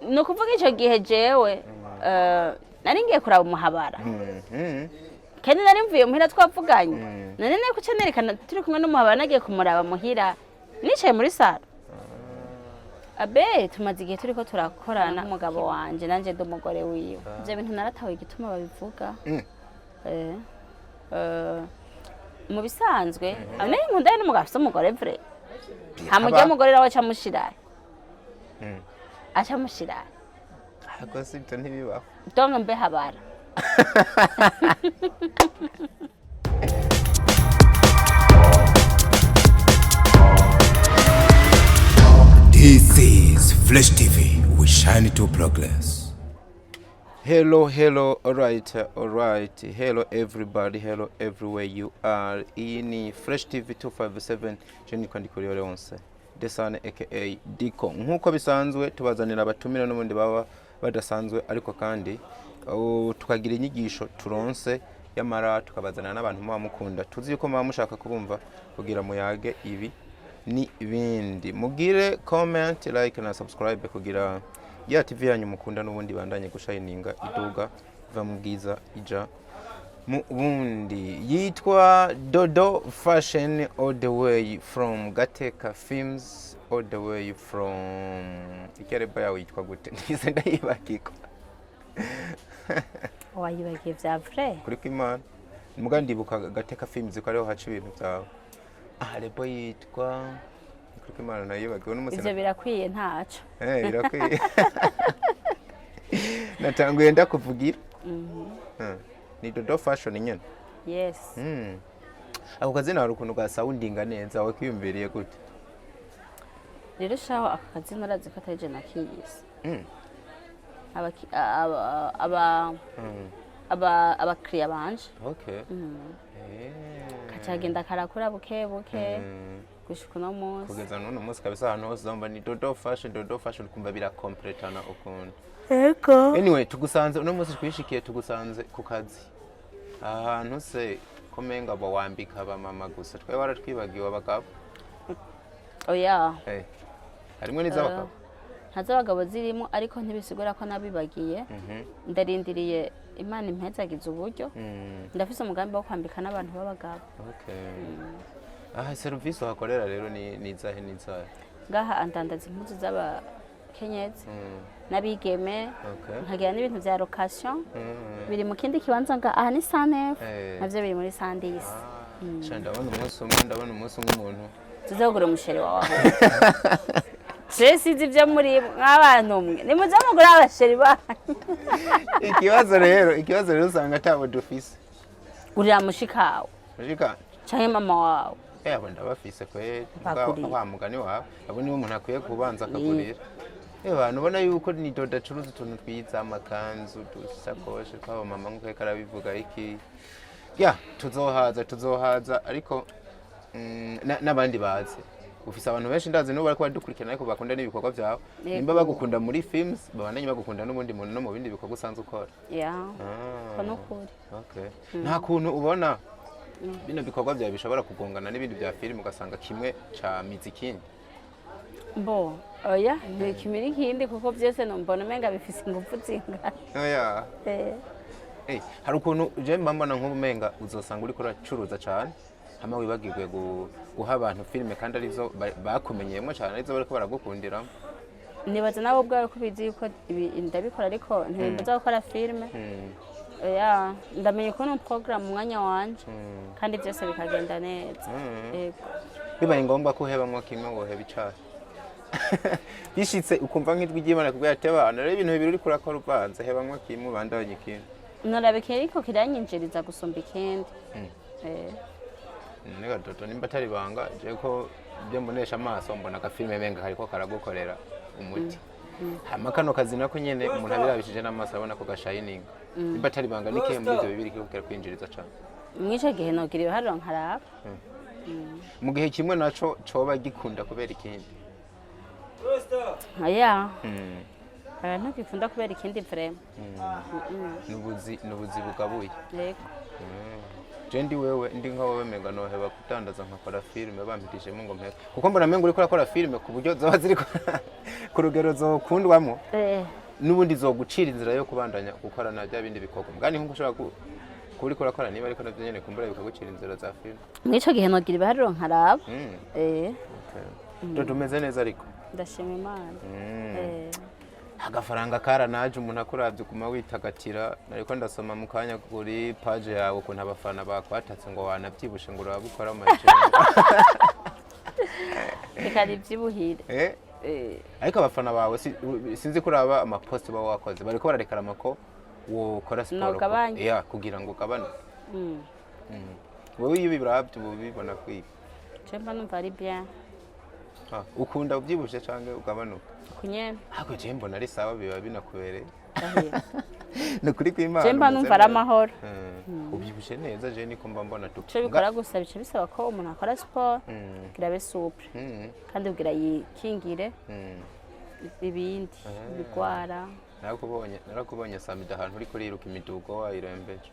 no kuvuga ico gihe jewe nari ngiye kuraba umuhabara kandi nari mvuye muhira twavuganye none ne kuca nerekana turi kumwe n'umuhabara nagiye kumuraba muhira nicaye muri sala abe tumaze igihe turiko turakorana umugabo wanje nanje ndumugore wiwe ivyo bintu naratawe igituma babivuga mu bisanzwe ane nkunda n'umugabo afite umugore vrai hamujya umugore rawe acamushiraye acamushiraye ako sibyo ntibibaho donc mbe habara This is Flash TV. We shine to progress. Hello, alright. Hello everybody, hello everywhere you are. Ini Fresh TV 257 Jenny kwandikuri yore onse. Desane aka Diko. Nkuko bisanzwe tubazanira abatumira n'ubundi baba badasanzwe ariko kandi tukagira inyigisho turonse yamara tukabazana n'abantu muba mukunda. Tuzi yuko muba mushaka kubumva kugira muyage ibi ni ibindi. Mugire comment, like na subscribe kugira ya TV yanyu mukunda n'ubundi bandanye gushininga iduga va mu bwiza ija mu bundi. Yitwa Dodo Fashion all the way from Gateka Films, all the way from Ikereba yawe yitwa gute ndize ndayibakiko wayibagiye vya vrai kuri kw'Imana muga ndibuka Gateka Films ko ariho haca ibintu byawe rebo yitwa kuri kw'Imana nayibagiwe n'umusina ivyo birakwiye ntaco birakwiye natanguye ndakuvugira ni Dodo Fashion nyene yes ako kazina hari ukuntu gasoundinga neza wawe kwiyumviriye gute rero shaho aka kazina urazi ko ataje nakiyise abakiriya banje okay kacagenda karakura buke gushika no munsi kugeza none munsi kabisa ahantu hose zamba ni Dodo Fashion kumva bira completana ukuntu eko anyway tugusanze uno munsi twishikiye tugusanze ku kazi ahantu se komenga bawambika abamama gusa twe baratwibagiwe abagabo oya harimwe n'izabagabo ntazabagabo zirimo ariko ntibisigura ko nabibagiye ndarindiriye Imana impezagize uburyo ndafise umugambi wo kwambika n'abantu b'abagabo service hakorera rero ni zahe ngaha andandaza impuzu z'abakenyezi nabigeme nkagira n'ibintu vya location biri mu kindi kibanza nga aha ni 109 navyo biri muri 110 ndabona umunsi umuntu tuzogura umusheri wawe Cecile ivyo muri nk'abantu mwe nimuze mugura abasheri ba ikibazo rero usanga atabo dufise urira mushikawe canke mama wawe abo ndabafise kwe kwa mugani wawe abo niwe umuntu akwiye kubanza akagurira abantu ubona yuko ni Dodo acuruza utuntu twiza amakanzu dusakoshi kwabo mama nk'uko karabivuga iki tuzohaza ariko n'abandi bazi ufise abantu benshi ndazi no bariko badukurikirana ariko bakunda n'ibikorwa byawe nimba bagukunda muri films babandanye bagukunda n'ubundi muntu no mu bindi bikorwa usanzwe ukora kono kuri nta kuntu ubona bino bikorwa byawe bishobora kugongana n'ibindi bya film ugasanga kimwe ca mizikindi oya kimiri kindi kuko byose mbona menga bifise ingufu zingana hari ukuntu je mbambana nk'ubumenga uzosanga uri kuracuruza cyane hama wibagirwe guha abantu filime kandi arizo bakumenyeyemo cyane arizo bariko baragukundira nibaza nabo bwawe ko bizi yuko ndabikora ariko ntibimbuza gukora filime ndamenye ko no program umwanya wanje kandi byose bikagenda neza bibaye ngombwa ko uhebamwo kimwe woheba icyaha bishitse ukumva nk'ijwi ry'Imana kubwira ati abana rero ibintu bibiri uri kurakora ubanza hebamwo kimwe ubandanye ikindi narabikeye ariko kiranyinjiriza gusumba ikindi nega Dodo nimba atari banga je ko byo mbonesha amaso mbona ka filime benga hariko karagukorera umuti hama kano kazi nako nyene umuntu abirabishije n'amaso abona ko gashining nimba atari banga nike muri ibyo bibiri kikubwira kwinjiriza cyane mwice gihe nogira ibiharuro nkaraba mu gihe kimwe naco coba gikunda kubera ikindi abantu bikunda kubera ikindi vrema nubuzi bugabuye yego jendi wewe ndi nkaho bemega noheba kutandaza nkakora filime bampitishemo ngo mpeka kuko mbona mengo uri kurakora filime ku buryo zaba ziri ku rugero zokundwamo eh n'ubundi zogucira inzira yo kubandanya gukorana bya bindi bikorwa mbwa ni nkuko ushobora kuri kurakora niba ariko navyo nyene kumbura bikagucira inzira za film mwico gihe nogira ibiharuro nkaraba tumeze neza ariko ndashima Imana agafaranga karanaje umuntu akuravye kuma witagatira ariko ndasoma mu kanya kuri page yawe ukuntu abafana bakwatatse ngo wanavyibushe ngo urabukora mu bikari vyibuhire ariko abafana bawe sinzi kuraba amapost bawe wakoze bariko bararekarama ko wokora siporo kugira ngo ugabane wowe iyo biravye ubibona kwiga cemba numva ari bien ukunda ubyibushe canke ugabanuka kunyene hako je mbona ari sawa biba binakubereye nukuri kw'Imana cemba numva ari amahoro ubyibushe neza je niko mba mbona tu cyo bikora gusa bice bisaba ko umuntu akora siporo kugira abe souple kandi kugira yikingire ibindi bigwara narakubonye samida ahantu uri kuriruka imidugo wayirembeje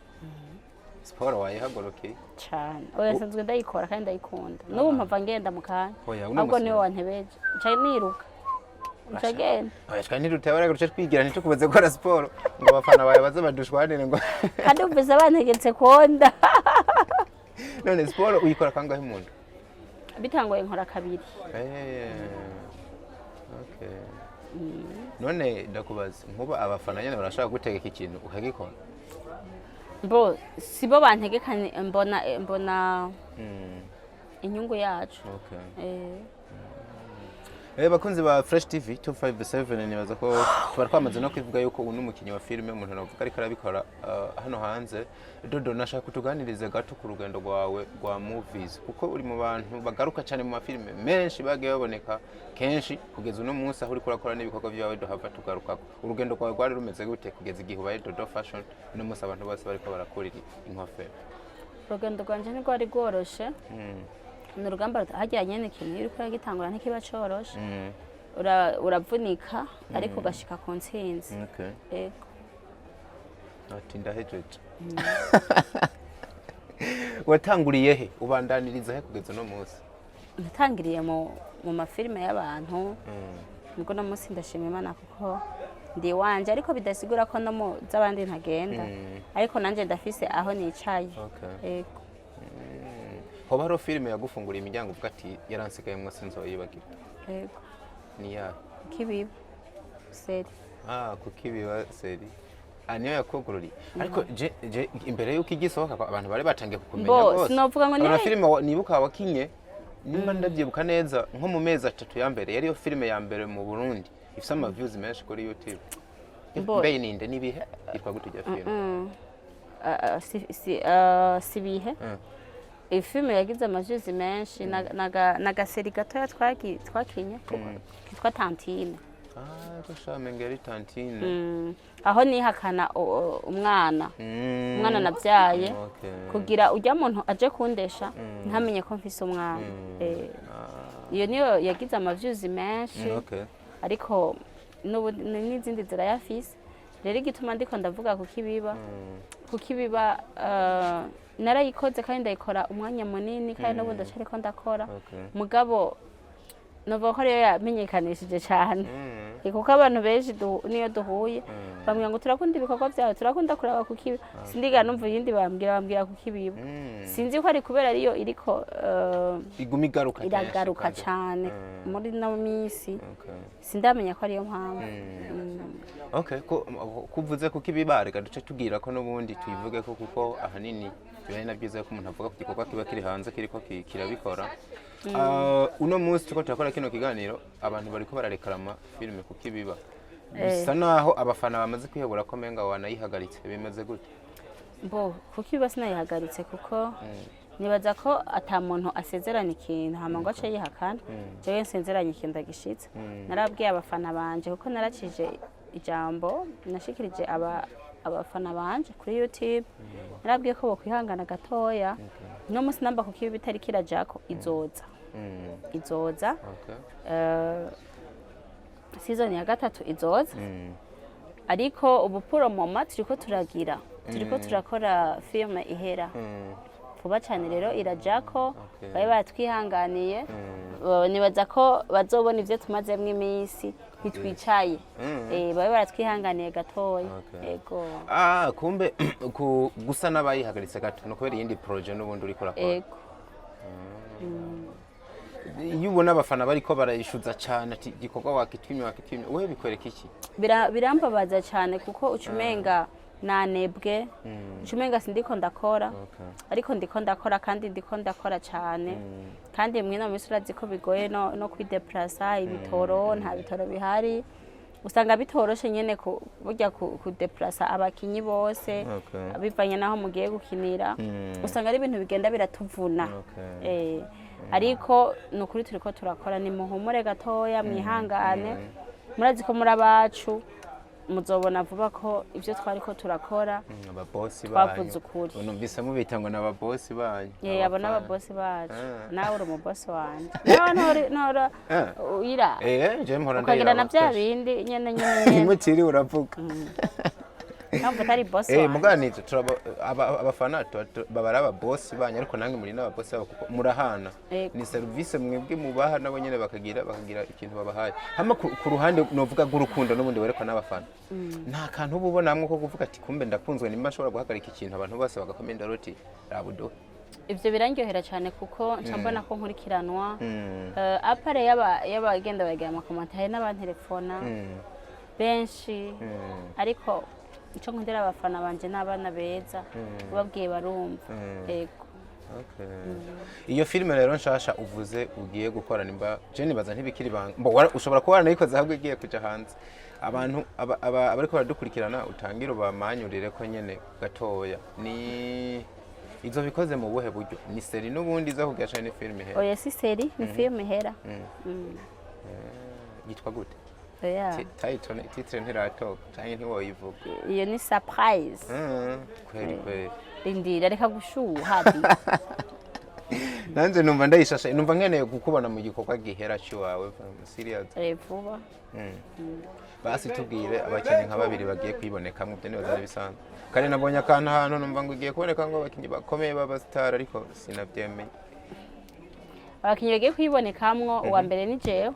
siporo wayihagorokeye cyane oya sanzwe ndayikora kandi ndayikunda n'ubu mpava ngenda mu kanya ahubwo niwe wantebeje ncaye niruka ncagenda oya kandi ntirutebara guce twigira ntitukubaze gukora siporo ngo abafana bawe baze badushwanire ngo kandi umvise abantegetse konda none siporo uyikora kangahe mu nda bitangoye nkora kabiri okay none ndakubaza nkuba abafana nyene barashaka gutegeka ikintu ukagikora bo sibo bantegekanye mbona inyungu yacu bakunzi ba Fresh TV 257 nibaza ko twari twamaze no kwivuga yuko uyu n'umukinyi wa filime umuntu navuga ariko arabikora hano hanze Dodo nashaka kutuganirize gato ku rugendo rwawe rwa movies kuko uri mu bantu bagaruka cyane mu mafilime menshi bagiye baboneka kenshi kugeza uno munsi aho uri kurakora n'ibikorwa byawe duhava tugaruka urugendo rwawe rwari rumeze gute kugeza igihe ubaye Dodo Fashion uno munsi abantu bose bariko barakorera inkofero urugendo rwanje ni rwari rworoshe ni urugamba hajyanye n'ikintu uri kora gitangura ntikiba coroshe uravunika ariko ugashika ku ntsinzi yego ati ndahejeje watanguriye he ubandaniriza he kugeza no munsi natangiriye mu mafilime y'abantu nubwo no munsi ndashima Imana kuko ndi wanje ariko bidasigura ko no mu z'abandi ntagenda ariko nanje ndafise aho nicaye yego hoba haro filime yagufunguriye imiryango uvuga ati yaransigaye mwa sinzoyibagira yego ni ya Kibiba seri kukibiba seri niyo yakugururiye ariko je imbere yuko igisohoka abantu bari batangiye kukumenya bose sinovuga ngo ni filime nibuka wakinye nimba ndavyibuka neza nko mu mezi 3 ya mbere yari yo filime ya mbere mu Burundi ifite ama views menshi kuri YouTube mbe ninde nibihe yitwa gutujya filime sibihe ifilime yagize amajuzi menshi nagaseri gatoya twakinye kitwa Tantine gushame ngeri Tantine aho nihakana umwana nabyaye kugira ujya muntu aje kundesha ntamenye ko mfise umwana iyo niyo yagize amavyuzi menshi ariko n'izindi zirayafise rero igituma ndiko ndavuga kukibiba narayikoze kandi ndayikora umwanya munini kandi n'ubu ndacariko ndakora mugabo novuga ko rero yamenyekanishije cyane kuko abantu benshi niyo duhuye bambwira ngo turakunda ibikorwa byawe turakunda kuraba kukiba sindiga numva yindi bambwira kukibiba sinzi ko ari kubera ariyo iriko igumi iragaruka cyane muri no minsi sindamenya ko ariyo mpamvu kuvuze kukibiba reka duce tugira ko n'ubundi tuyivuge ko kuko ahanini bibaye nabyiza ko umuntu avuga ku gikorwa kiba kiri hanze kiriko kirabikora uno munsi tuko turakora kino kiganiro abantu bariko bararekarama filime kukibiba bisa naho abafana bamaze kwihebura ko menga wanayihagaritse bimeze gute kukibiba sinayihagaritse kuko nibaza ko ata muntu asezerana ikintu hama ngo ace yihakana jewe nsezeranye ikintu ndagishitse narabwiye abafana banje kuko naracije ijambo nashikirije abafana banje kuri YouTube narabwiye ko bokwihangana gatoya no musi namba kukibiba bitari kirajako izoza season ya 3 izoza ariko ubu promo turiko turakora filme ihera vuba cyane rero irajako bari batwihanganiye nibaza ko bazobona ivyo tumazemwe iminsi ntitwicaye babe baratwihanganiye gatoya yego kumbe gusa n'abayihagaritse gato no kubera iyindi projet n'ubundi uri kurakora yego iyo ubona abafana bariko barayishuza cyane ati gikorwa wakitwimye wowe bikwereka iki birambabaza cyane kuko ucumenga nanebwe ucumenga sindiko ndakora ariko ndiko ndakora kandi ndiko ndakora cyane kandi mwe no misurazi ko bigoye no kwideplasa ibitoro nta bitoro bihari usanga bitoroshe nyene burya kudeplasa abakinyi bose bivanye naho mugiye gukinira usanga ari ibintu bigenda biratuvuna ariko nukuri turiko turakora ni muhumure gatoya mwihangane murazi ko muri abacu muzobona vuba ko ivyo twariko turakora ababosi twavuze ukuri unumvise mubita ngo n'ababosi banyu abo n'ababosi bacu nawe uri umubosi wanje nawe ntora uyira je mpora ukagira na bya bindi nyene mutiri uravuga ntabwo atari boss wanje muganije abafana babara ababosi banyu ariko nange muri n'ababosi babo kuko murahana ni service mwebwe mubaha nabo nyene bakagira ikintu babahaye hama ku ruhande novuga gurukundo n'ubundi wereka n'abafana nta kantu ububonamwe ko kuvuga ati kumbe ndakunzwe nimba nshobora guhagarika ikintu abantu bose bagakomenda roti rabudo ivyo birangyohera cyane kuko ncambona ko nkurikiranwa apare y'abagenda bagira amakomenti hari n'abantelefona benshi ariko icyo nkundira abafana banje n'abana beza ubabwiye barumva yego iyo filime rero nshasha uvuze ugiye gukora nimba je nibaza ntibikiri banga ushobora kuba waranayikoze ahubwo igiye kuja hanze abantu abariko baradukurikirana utangira ubamanyurire ko nyene gatoya ni izo bikoze mu buhe buryo ni seri n'ubundi zo kugasha ni filime hera oya si seri ni filime hera yitwa gute titre ntiratoka canke ntiwoyivuga iyo ni surprise kweli rindira reka gushuha nanje numva ndayishasha numva nkeneye kukubona mu gikorwa gihera cy'iwawe serious vuba basi tubwire abakinnyi nka babiri bagiye kwibonekamwe byo nibaza bisanzwe kandi nabonye akantu ahantu numva ngo ugiye kuboneka ngo abakinnyi bakomeye b'abastar ariko sinabyemeye abakinnyi bagiye kwibonekamwo uwa mbere ni jewe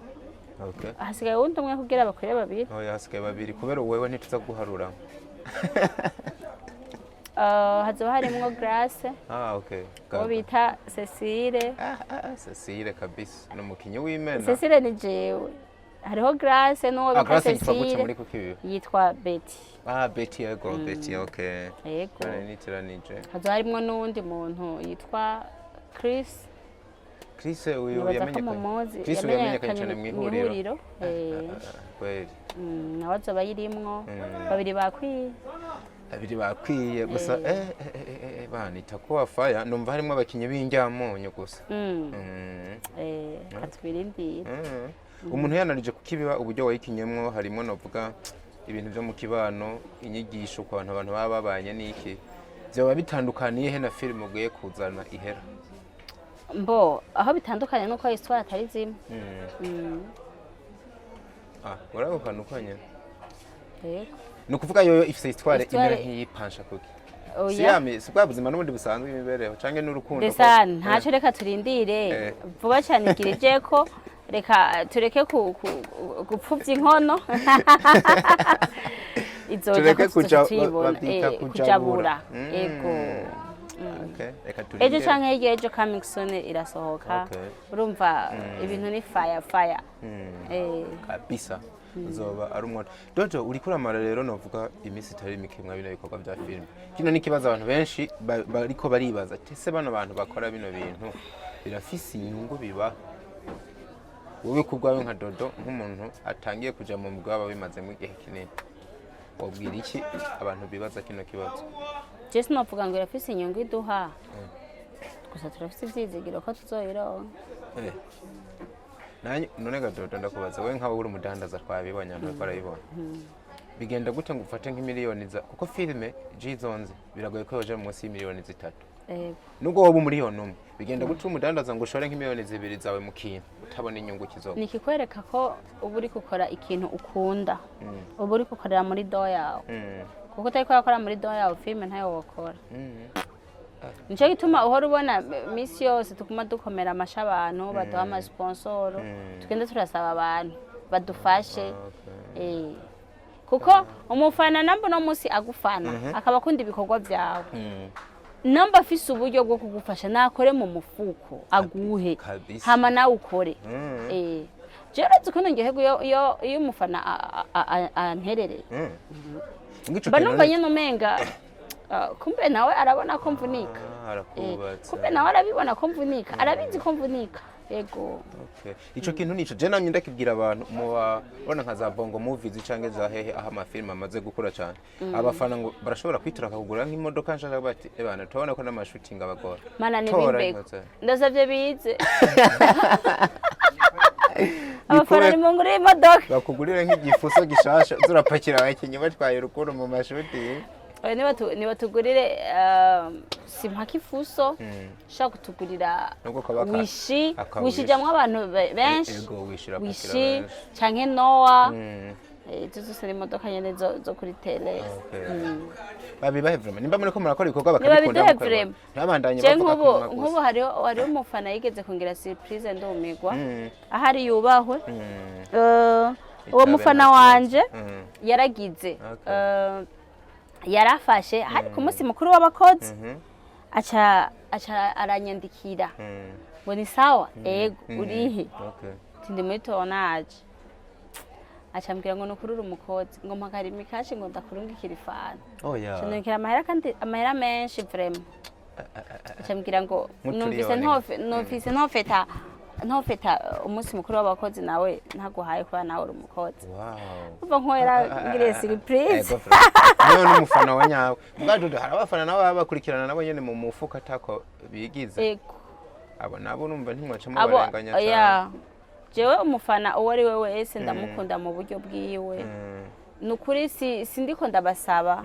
hasigaye wundi umwe kugira bakore babiri hasigaye babiri kubera wewe ntituza guharura hazoba harimwo Grace uwo bita Cecile Cecile kabisa n'umukinnyi w'imena Cecile ni jewe hariho Grace n'uwo bita Cecile yitwa Betty Betty yego Betty yego nitiranije hazoba harimwo n'uwundi muntu yitwa Chris uyu yamenyekanye cyane mu ihuriro kweli nawe azoba yirimwo babiri bakwiye gusa banita ko wafaya numva harimo abakinnyi b'injyamunyu gusa katubirindira umuntu yanarije kukibiba uburyo wayikinyemwo harimo novuga ibintu byo mu kibano inyigisho ku bantu baba babanye n'iki byaba bitandukaniye he na filime ugiye kuzana ihera aho bitandukanye nuko histoire atari zimwe urabukana uko nyene yego ni ukuvuga yo ifise histoire imera nk'iyipansha kuki si bwa buzima n'ubundi busanzwe imibereho canke n'urukundo ndesa ntacyo reka turindire vuba cyane igirije ko reka tureke gupfuvya inkono izoja kujabura yego ejo canke hirya ejo coming soon irasohoka urumva ibintu ni fire kabisa uzoba ari umwana dojo uri kuramara rero novuga iminsi itari mike mwa bino bikorwa bya filime kino ni kibazo abantu benshi bariko baribaza ese bano bantu bakora bino bintu birafise inyungu biba wowe kubwawe nka dodo nk'umuntu atangiye kuja mu mugaba bimazemo igihe kinini wabwira iki abantu bibaza kino kibazo Jesse novuga ngo irafise inyungu iduha gusa turafise ivyizigiro ko tuzoyironka none gadodo ndakubaza we nkawe uri umudandaza twabibonye abantu barayibona bigenda gute ngo ufate nk'imiliyoni kuko filime jizonze biragoye ko yoje munsi y'imiliyoni 3 nubwo wowe umuriyoni umwe bigenda gute umudandaza ngo ushore nk'imiliyoni 2 zawe mu kintu utabona inyungu kizoba nikikwereka ko ubu uri gukora ikintu ukunda ubu uri gukorera muri do yawe kuko utari gukora muri do yawe filime ntayo wokora nico gituma uhora ubona misi yose tukuma dukomera amasha abantu baduha amasponsoro tugenda turasaba abantu badufashe kuko umufana namba no musi agufana akaba akunda ibikorwa byawe namba afise uburyo bwo kugufasha nakore mu mufuko aguhe hama nawe ukore jewe ukuntu ngehego iyo umufana anterereye mba numva nyene umenga kumbe nawe arabona ko mvunika kumbe nawe arabibona ko mvunika arabizi ko mvunika ego ico kintu nico je namye ndakibwira abantu mubona nka za bongo movies canke za hehe aho amafilm amaze gukura cyane abafana ngo barashobora kwitura akagura nk'imodoka nshaka bati ebana tubona ko n'amashooting abagora mana nibimbego ndasavye bize abafana ni mungure imodoka bakugurire nk'igifuso gishasha zurapakira abakinyi batwaye urukundo mu mashooting nibatugurire simpaka ifuso shaka kutugurira wishi jamwe abantu benshi wishi canke noa tuzose imodoka nyene zo kuri tele babibahe vraiment nimba muri ko murakora ibikorwa bakabikunda ntabandanye bavuga nk'ubu hari umufana yigeze kongera surprise ndumirwa ahari yubahwe uwo mufana wanje yaragize yarafashe hari ku munsi mukuru w'abakozi aca aranyandikira ngo ni sawa ego urihe ndi muri tonaje aca ambwira ngo nukurura umukozi ngo mpakara imikashi ngo ndakurungikira ifana ndikira amahera kandi amahera menshi vraiment aca ambwira ngo numvise ntofeta umunsi mukuru w'abakozi nawe ntaguhaye kuba nawe uri umukozi uva nkoera ngire surprise none umufana wa nyawe mbadudu hari abafana nabo bakurikirana nabo nyene mu mufuka atako bigize abo nabo numva ntimwaca mu barenganya cyane jewe umufana uwo ari we wese ndamukunda mu buryo bwiwe nukuri sindiko ndabasaba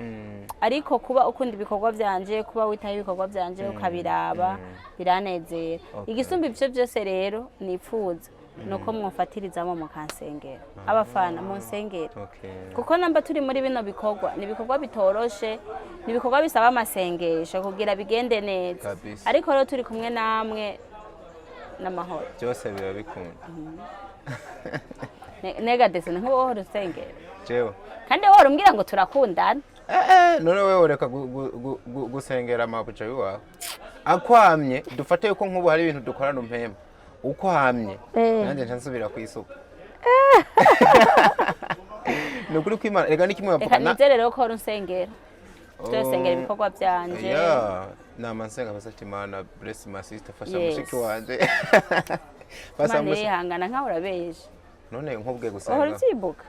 ariko kuba ukunda ibikorwa byanje kuba witaho ibikorwa byanje ukabiraba biranezera igisumba ivyo byose rero nipfuza nuko mwofatirizamo mukansengera abafana mu nsengera kuko namba turi muri bino bikorwa ni ibikorwa bitoroshe ni ibikorwa bisaba amasengesho kugira bigende neza ariko rero turi kumwe namwe n'amahoro byose biba bikunda negadese nk'uwo horo usengera jewe kandi wowe umbwira ngo turakundana none wewe ureka gusengera amabuja biwawe akwamye dufate yuko nk'ubu hari ibintu dukorana umpema uko hamye nanjye ntansubira kwisuka nukuri kwimana rega nikimwe bavuga reka nizere rero ko urusengera turasengera ibikorwa byanje nama nsenga basati imana bless my sister fasha mushiki wanje fasha mushiki hangana nka urabeje none nkubwe gusenga uhora uzibuka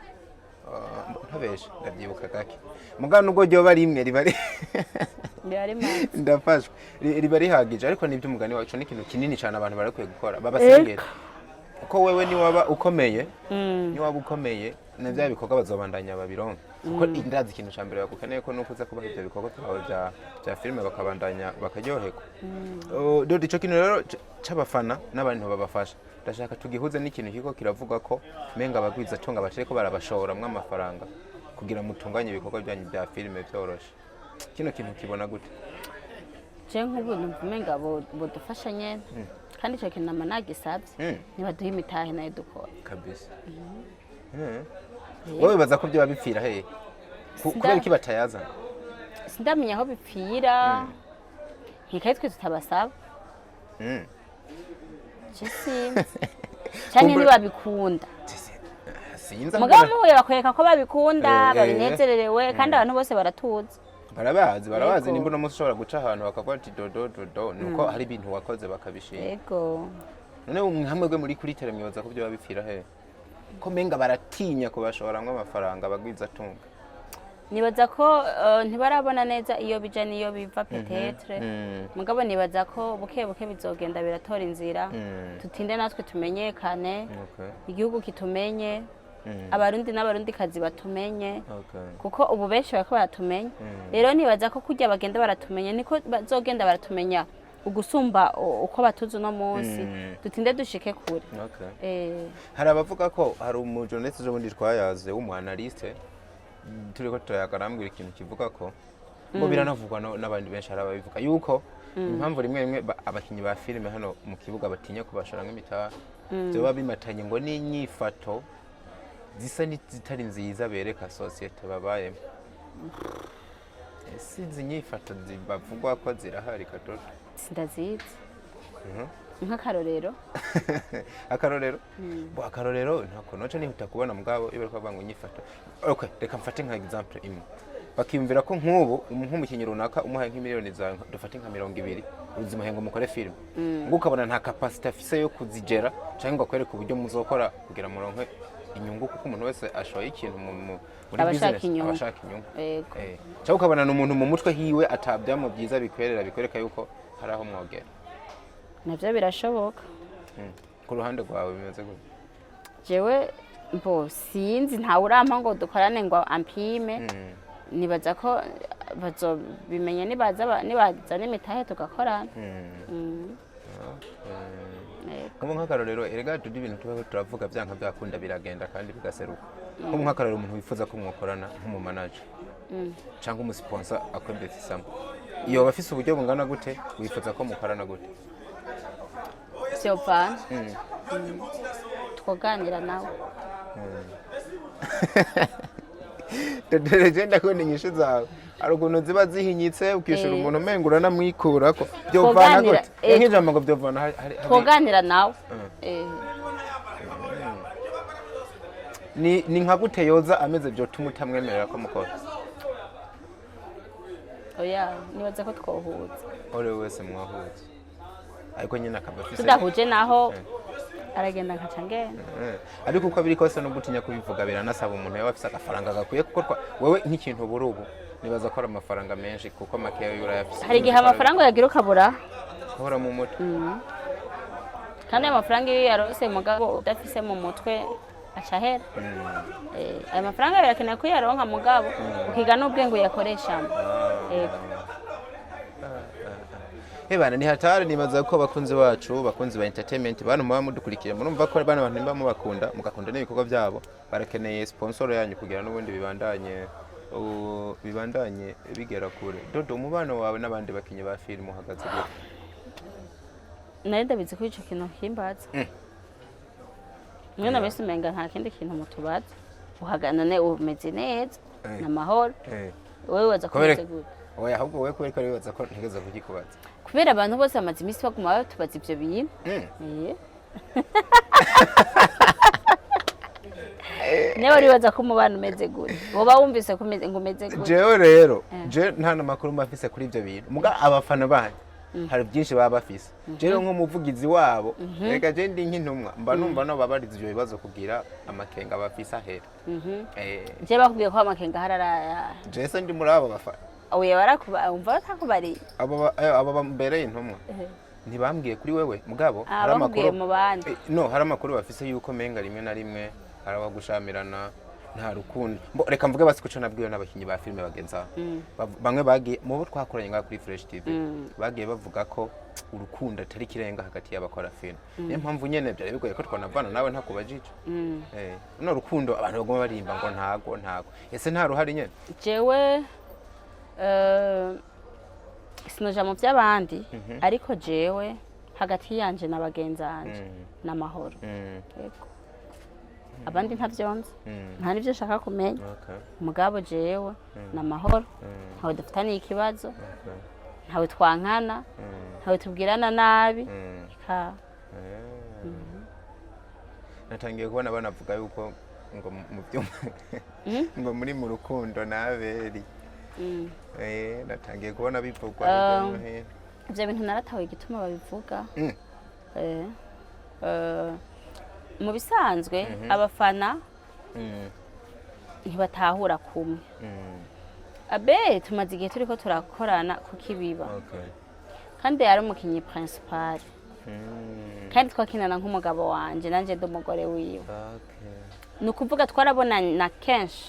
ntabeshe ndabyibuka gake mugana ubwo ryo bari imwe ribari ndafashwe ribari hagije ariko nibyo umugani wacu ni ikintu kinini cyane abantu barakwiye gukora babasengera uko wewe ni waba ukomeye na bya bikorwa bazobandanya babironka kuko indazi ikintu cyambere bagukeneye ko nukuza kubaha ibyo bikorwa byawe bya filime bakabandanya bakaryoherwa dodo ico kintu rero c'abafana n'abantu babafasha ndashaka tugihuze n'ikintu kiko kiravuga ko menga abagwiza tonga basheko barabashoramwe amafaranga kugira mutunganye ibikorwa byanyu bya filime byoroshe kino kintu kibona gute je nk'ubu numvumenga bodufasha nyene kandi ico kintu namanagisabye nibaduha imitahe nayo dukora kabisa wowe baza ko byo babipfira he kubera iki batayaza sindamenya aho bipfira nkikaye twe tutabasaba cyane ntibabikunda mugabo muhuye bakwereka ko babikunda babinezererewe kandi abantu bose baratuza barabazi nimba uno munsi ushobora guca ahantu bakavuga ati dodo nuko hari ibintu wakoze bakabishima yego none hamwe gwe muri kuri tele mwibaza ko byo babipfira he ko menga baratinya kubashoramwe amafaranga bagwiza tunga nibaza ko ntibarabona neza iyo bija niyo biva petetre mugabo nibaza ko buke bizogenda biratora inzira tutinde natwe tumenyekane igihugu kitumenye abarundi n'abarundi kazi batumenye kuko ubu benshi bako baratumenye rero nibaza ko kujya bagenda baratumenye niko bazogenda baratumenya ugusumba uko batuze no munsi tutinde dushike kure hari abavuga ko hari umujournaliste zo bundi twayaze w'umuanalyste turiko turayagarambira ikintu kivuga ko ngo biranavugwa n'abandi benshi hari ababivuga yuko impamvu rimwe abakinyi ba filime hano mu kibuga batinya kubashora nk'imitaha byo bimatanye ngo n'inyifato zisa n'izitari nziza bereka societe babayemo sinzi inyifato bavugwa ko zirahari katoto sindazizi nk'akarorero akarorero ntako noce nihuta kubona mugabo ibe ko banga inyifato okay reka mfate nka example imwe bakiyumvira ko nk'ubu nk'umukinyi runaka umuhaye nk'imiliyoni zawe dufate nka 200 uzimuhengo mukore film ngo ukabona nta capacity afise yo kuzigera cyangwa kwereka uburyo muzokora kugira muronke inyungu kuko umuntu wese ashoye ikintu muri business abashaka inyungu cyangwa ukabona n'umuntu mu mutwe hiwe atabyamo byiza bikwereka yuko hari aho mwogera navyo birashoboka ku ruhande rwawe bimeze gute jewe mbo sinzi ntawe urampa ngo dukorane ngo ampime nibaza ko bazobimenye nibaza n'imitahe tugakorana Kama nk'akarorero erega tudi ibintu tuba turavuga byanka byakunda biragenda kandi bigaseruka nko nk'akarorero umuntu wifuza ko mwakorana nk'umu manager cyangwa umu sponsor akwembetsamo iyo bafise uburyo bungana gute wifuza ko mukorana gute Siopana twoganira nawe Tegenda ko ninyishu zawe aruguntu ziba zihinyitse ukishura umuntu umengura namwikurako byovana gute nk'ijambo ngo byovana hari twoganira nawe ni nka gute yoza ameze byo tumutamwemerera ko mukora oya nibaza ko twohuza ore wese mwahuza ariko nyine akabafise tudahuje naho aragenda nkacangenda ariko uko biri kose no gutinya kubivuga biranasaba umuntu yabafise agafaranga gakuye kuko wewe nk'ikintu burubu nibaza ko ari amafaranga menshi kuko make yayo urayafise hari gihe amafaranga yagira ukabura mu mutwe kandi amafaranga iyo yarose mugabo udafise mu mutwe acahera ayo mafaranga birakeneye ko yaronka mugabo ukiga n'ubwenge uyakoresha Bana ni hatari nibaza ko bakunzi bacu bakunzi ba entertainment bana muba mudukurikira murumva ko bana abantu nimba mubakunda mugakunda n'ibikorwa byabo barakeneye sponsor yanyu kugira n'ubundi bibandanye bigera kure dodo umubano wawe n'abandi bakinyi ba film uhagaze gute nari ndabizi ko ico kintu himbaza mwana wese menga nta kindi kintu mutubaza uhagana ne umeze neza n'amahoro wewe waza kumeze gute oya ahubwo wewe kwereka wibaza ko ntegeza kugikubaza kubera abantu bose amazi imisi baguma batubaza ivyo bintu Newe uribaza ko umubano umeze gute woba wumvise ko umeze gute jewe rero je nta namakuru mbafise kuri ivyo bintu muga abafana banyu hari byinshi baba bafise rero nk'umuvugizi wabo reka je ndi nk'intumwa mba numva no babariza ivyo bibazo kugira amakenga bafise ahera je bakubwiye ko amakenga hararaya je se ndi muri abo bafana oya barakuba umva batakubari abo bambereye intumwa ntibambwiye kuri wewe mugabo hari amakuru mu bandi hari amakuru bafise yuko menga rimwe na rimwe arabagushamirana nta rukundo reka mvuge basi kuco nabwiwe n'abakinyi ba filme bagenza bamwe bagiye mu bo twakoranye ngaho kuri Fresh TV bagiye bavuga ko urukundo atari kirenga hagati y'abakora film niyo mpamvu nyene byari bigoye ko twanavana nawe ntakubajije no rukundo abantu bagoma barimba ngo ntago ese nta ruhari nyene jewe sinoja mu by'abandi ariko jewe hagati yanje n'abagenzanje n'amahoro yego abandi ntavyonze nta nivyo shaka kumenya mugabo jewe n'amahoro ntawe dufitaniye ikibazo ntawe twankana ntawe tubwirana nabi natangiye kubona banavuga yuko ngo mu byo ngo muri mu rukundo naberi natangiye kubona bivugwa ivyo bintu naratawe igituma babivuga mu bisanzwe abafana ntibatahura kumwe abe tumaze igihe turiko turakorana kukibiba kandi yari umukinyi principal kandi twakinana nk'umugabo wanje nanje ndumugore wiwe nukuvuga twarabonana kenshi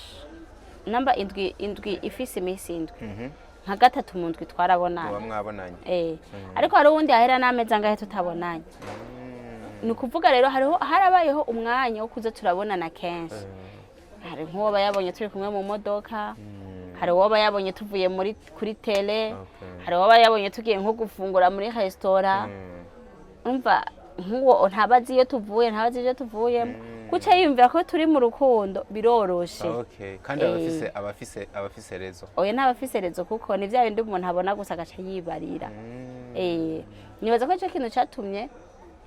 namba indwi ifise imisi indwi nka gatatu mu ndwi twarabonana mwabonanye ariko hari uwundi ahera n'amezi angahe tutabonanye nukuvuga rero harabayeho umwanya wo kuza turabonana kenshi hari nk'uwo bayabonye turi kumwe mu modoka hari uwo bayabonye tuvuye kuri tele hari uwo bayabonye tugiye nko gufungura muri restaurant umva nk'uwo ntabazi iyo tuvuye ntabazi ibyo tuvuyemo guca yiyumvira ko turi mu rukundo biroroshe. Okay, kandi abafise rezo. Oya n'abafise rezo kuko ni vya bindi umuntu abona gusa agaca yibarira. Nibaza ko ico kintu catumye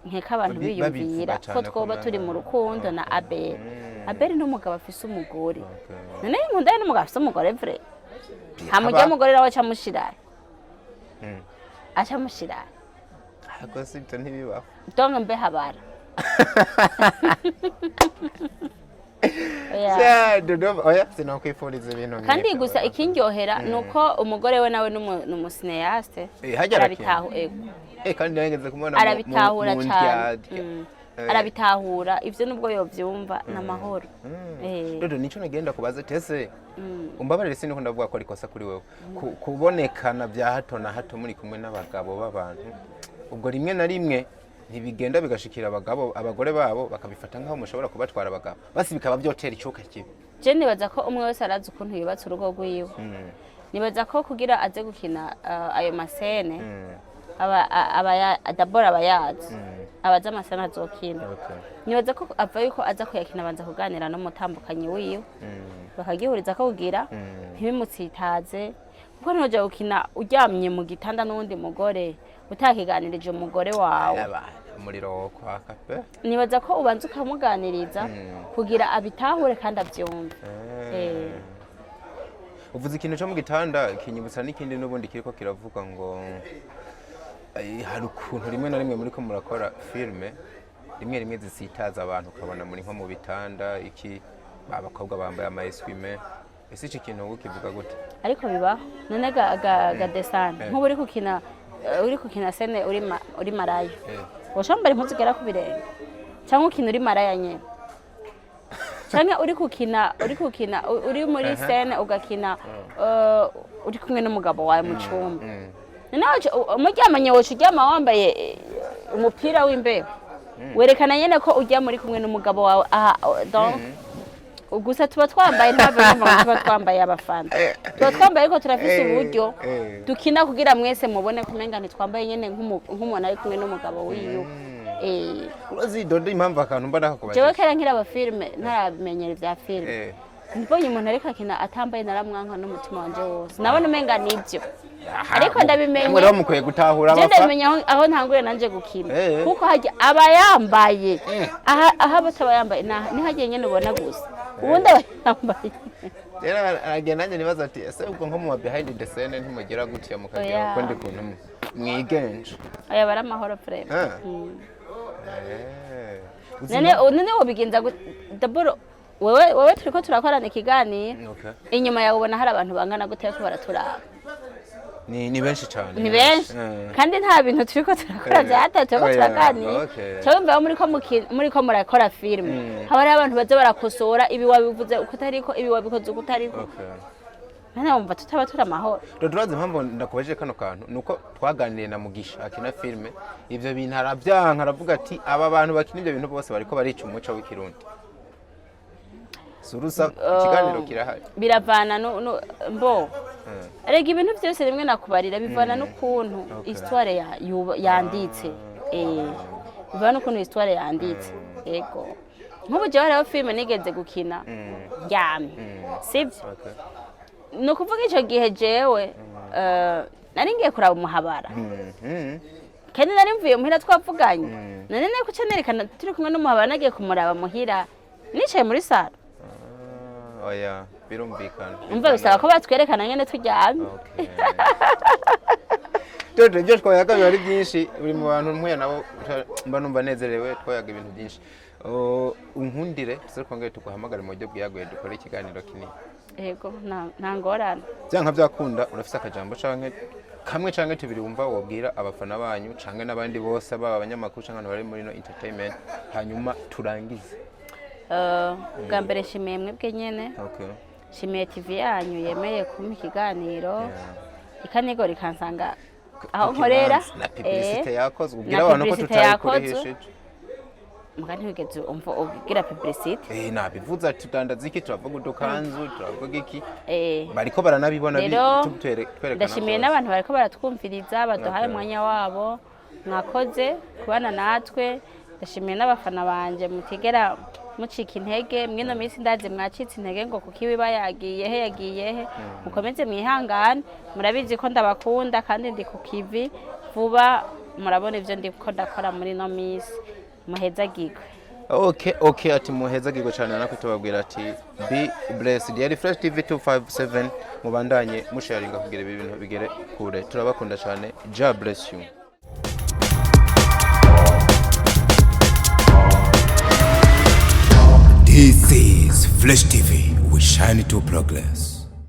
nkeka abantu biyumvira ko twoba turi mu rukundo na Abel. Abel n'umugabo afise umugore. None nkunda n'umugabo afise umugore vrai. Hamujya umugore nawe acamushiraye. Acamushiraye. Ako sibyo ntibibaho. Donga mbe habara. Oya sinakwifuriza ibintu nk'ibyo. Kandi gusa ikindyohera nuko umugore we nawe n'umusineyaste. Arabitaho ego. Kandi nageze kumubona arabitahura cyane. Arabitahura ivyo nubwo yovyumva n'amahoro. Dodo nico nagenda kubaza tese. Umbabarire siniko ndavuga ko rikosa kuri wewe. Kubonekana bya hato na hato muri kumwe n'abagabo b'abantu. Ubwo rimwe na rimwe ntibigenda bigashikira abagore babo bakabifata nkaho mushobora kubatwara abagabo basi bikaba byotera icuka kibi. Je nibaza ko umwe wese arazi ukuntu yubatse urugo rwiwe. Nibaza ko kugira aze gukina ayo masene dabora abayazi abaza amasene azokina. Nibaza ko ava yuko aza kuyakina abanza kuganira n'umutambukanyi wiwe bakagihuriza ko kugira ntibimutsitaze kuko ntoje gukina uryamye mu gitanda n'undi mugore utakiganirije umugore wawe umuriro wo kwaka pe. Nibaza ko ubanza ukamuganiriza kugira abitahure kandi abyumve. Uvuze ikintu cyo mu gitanda kinyibutsa n'ikindi n'ubundi kiriko kiravuga ngo hari ukuntu rimwe na rimwe muri ko murakora filme rimwe zisitaza abantu ukabona muri nko mu bitanda iki abakobwa bambaye amayeswime. Ese iki kintu ukivuga gute? Ariko bibaho none ga desane nk'ubu uri kukina sene uri maraya woshambara impuzu igera ku birenge cyangwa ukina uri maraya nyene cyangwa uri muri sene ugakina uri kumwe n'umugabo wawe mu cumba nawe umuryamanye wocu uryama wambaye umupira w'imbeho werekana nyene ko ujya muri kumwe n'umugabo wawe. Donc gusa tuba twambaye tuba twambaye abafana tuba twambaye ko turafise uburyo dukina kugira mwese mubone kumenga ntitwambaye nyene nk'umuntu ari kumwe n'umugabo wiyo. Urazidoda impamvu akantu mba nakakubaje jewe kera nkira aba filme ntarabimenyera ivya filme mbonye umuntu ariko akina atambaye naramwanka n'umutima wanje wose nabona umenga nivyo ariko ndabimenye mwe mukwiye gutahura abafa ndabimenya aho ntangure nanje gukina kuko hajya abayambaye aha batabayambaye ni hagiye nyene ubona gusa ubundi abayambaye rero aragenda nanje nibaza ati ese ubwo nko mu behind the scene ntimugira gutya mukagira uko ndi kuntu mwigenje aya bara amahoro frere. None wobigenza daboro wewe turiko turakorana ikiganiro inyuma yawe ubona hari abantu bangana gute ko baraturaba? Ni benshi cyane. Ni benshi kandi nta bintu turiko turakora byatatu ko turaganira cyangwa muri ko murakora filme haba ari abantu baze barakosora ibi wabivuze uko tariko ibi wabikoze uko tariko. Nana umva tutaba turamahoro. Doduraze impamvu ndakubaje kano kantu nuko twaganiriye na Mugisha akina filme ivyo bintu arabyanka aravuga ati aba bantu bakina ivyo bintu bose bariko barica umuco w'ikirundi. Surusa ikiganiro kirahari. Biravana mbo. Arega ibintu byose rimwe nakubarira bivana n'ukuntu histoire yanditse. Bivana n'ukuntu histoire yanditse. Ego. Nk'ubu je hariho filme nigeze gukina yami. Sivyo? No kuvuga ico gihe jewe nari ngiye kuraba umuhabara. Kandi nari mvuye muhira twavuganye. None ne kucenerekana turi kumwe n'umuhabara nagiye kumuraba muhira nicaye muri sala. Oya birumvikana. Umva bisaba ko batwerekana nyene turyamye. Dodo byo twayaga bari byinshi buri mu bantu mpuya nabo mba numva nezerewe twayaga ibintu byinshi. Unkundire tse kwangere tukuhamagara mu buryo bwiyaguye dukora ikiganiro kinini. Yego nta ngorane. Byanka byakunda urafise akajambo canke kamwe canke tubiri wumva wobwira abafana banyu canke nabandi bose baba abanyamakuru canke bari muri no entertainment hanyuma turangize. Bwa mbere shimiye mwebwe nyene. Shimiye TV yanyu yemeye kumpa ikiganiro ikanigo rikansanga aho nkorera na publicité yakozwe ubwira abantu ko tutayikoresheje. Mugani wigeze umva ubwira publicité nabivuza ati tudandaza iki turavuga udukanzu turavuga iki bariko baranabibona bitwereka. Ndashimiye n'abantu bariko baratwumviriza baduhaye umwanya wabo mwakoze kubana natwe, ndashimiye n'abafana banje mutigera mucika intege. Mwino minsi ndazi mwacitse intege ngo kuki Biba yagiye he, mukomeze mwihangane, murabizi ko ndabakunda kandi ndi ku kivi vuba, murabona ivyo ndiko ndakora muri no minsi. Muhezagirwe. Okay, ati muhezagirwe cyane, nako tubabwira ati be blessed. Yari Fresh TV 257, mubandanye musharinga kugira ibi bintu bigere kure, turabakunda cyane. God bless you. This is Flash TV. We shine to progress.